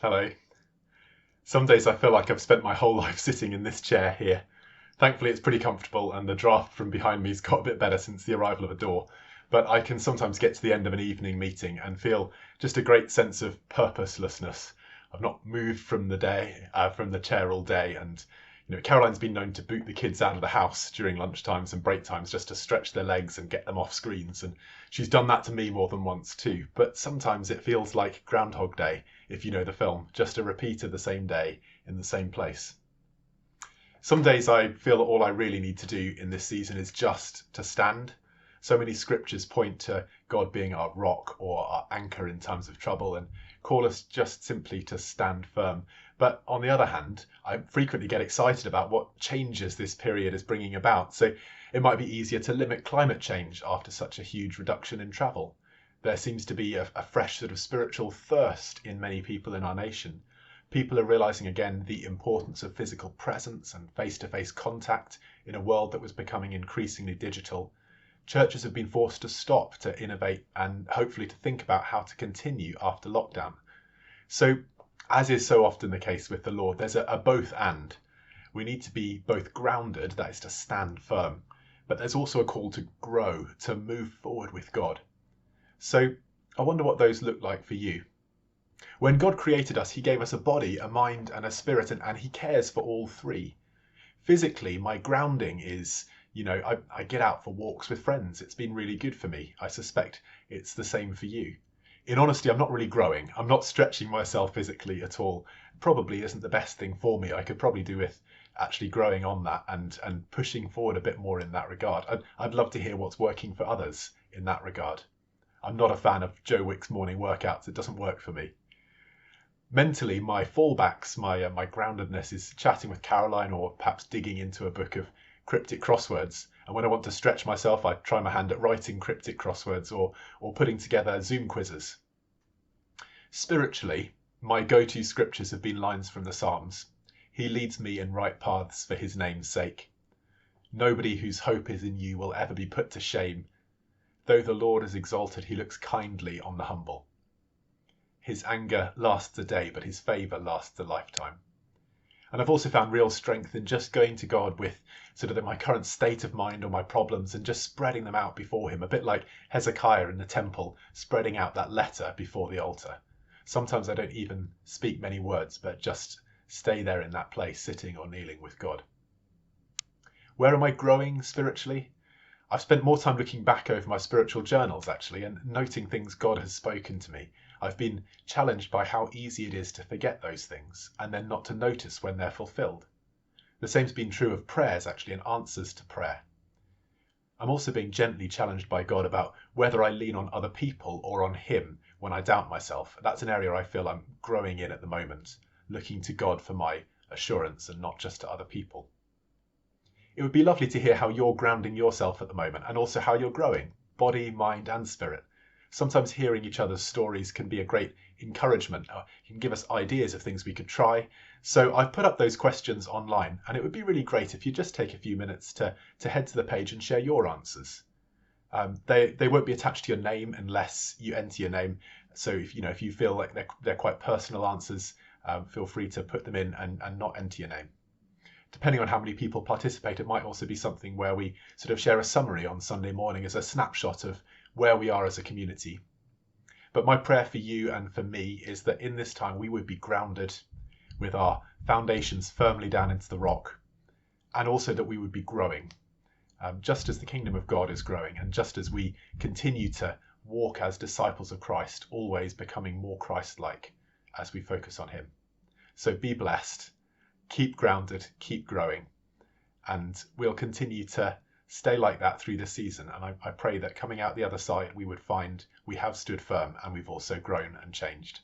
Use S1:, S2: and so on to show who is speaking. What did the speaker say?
S1: Hello. Some days I feel like I've spent my whole life sitting in this chair here. Thankfully, it's pretty comfortable, and the draft from behind me's got a bit better since the arrival of a door. But I can sometimes get to the end of an evening meeting and feel just a great sense of purposelessness. I've not moved from the chair all day, and Caroline's been known to boot the kids out of the house during lunchtimes and break times just to stretch their legs and get them off screens, and she's done that to me more than once too. But sometimes it feels like Groundhog Day, if you know the film, just a repeat of the same day in the same place. Some days I feel that all I really need to do in this season is just to stand. So many scriptures point to God being our rock or our anchor in times of trouble and call us just simply to stand firm. But on the other hand, I frequently get excited about what changes this period is bringing about. So it might be easier to limit climate change after such a huge reduction in travel. There seems to be a fresh sort of spiritual thirst in many people in our nation. People are realizing again the importance of physical presence and face-to-face contact in a world that was becoming increasingly digital. Churches have been forced to stop, to innovate, and hopefully to think about how to continue after lockdown. So, as is so often the case with the Lord, there's a both and. We need to be both grounded, that is to stand firm, but there's also a call to grow, to move forward with God. So, I wonder what those look like for you. When God created us, he gave us a body, a mind, and a spirit, and he cares for all three. Physically, my grounding is, I get out for walks with friends. It's been really good for me. I suspect it's the same for you. In honesty, I'm not really growing. I'm not stretching myself physically at all. Probably isn't the best thing for me. I could probably do with actually growing on that and pushing forward a bit more in that regard. I'd love to hear what's working for others in that regard. I'm not a fan of Joe Wick's morning workouts. It doesn't work for me. Mentally, my fallbacks, my groundedness is chatting with Caroline or perhaps digging into a book of cryptic crosswords. And when I want to stretch myself, I try my hand at writing cryptic crosswords or putting together Zoom quizzes. Spiritually, my go-to scriptures have been lines from the Psalms. He leads me in right paths for his name's sake. Nobody whose hope is in you will ever be put to shame. Though the Lord is exalted, he looks kindly on the humble. His anger lasts a day, but his favour lasts a lifetime. And I've also found real strength in just going to God with sort of my current state of mind or my problems and just spreading them out before him, a bit like Hezekiah in the temple, spreading out that letter before the altar. Sometimes I don't even speak many words, but just stay there in that place, sitting or kneeling with God. Where am I growing spiritually? I've spent more time looking back over my spiritual journals, actually, and noting things God has spoken to me. I've been challenged by how easy it is to forget those things and then not to notice when they're fulfilled. The same's been true of prayers, actually, and answers to prayer. I'm also being gently challenged by God about whether I lean on other people or on him when I doubt myself. That's an area I feel I'm growing in at the moment, looking to God for my assurance and not just to other people. It would be lovely to hear how you're grounding yourself at the moment and also how you're growing, body, mind, and spirit. Sometimes hearing each other's stories can be a great encouragement. It can give us ideas of things we could try. So I've put up those questions online, and it would be really great if you just take a few minutes to head to the page and share your answers. They won't be attached to your name unless you enter your name. So if you feel like they're quite personal answers, feel free to put them in and not enter your name. Depending on how many people participate, it might also be something where we sort of share a summary on Sunday morning as a snapshot of where we are as a community. But my prayer for you and for me is that in this time we would be grounded with our foundations firmly down into the rock, and also that we would be growing, just as the kingdom of God is growing, and just as we continue to walk as disciples of Christ, always becoming more Christ-like as we focus on him. So be blessed. Keep grounded, keep growing, and we'll continue to stay like that through the season. And I pray that coming out the other side, we would find we have stood firm and we've also grown and changed.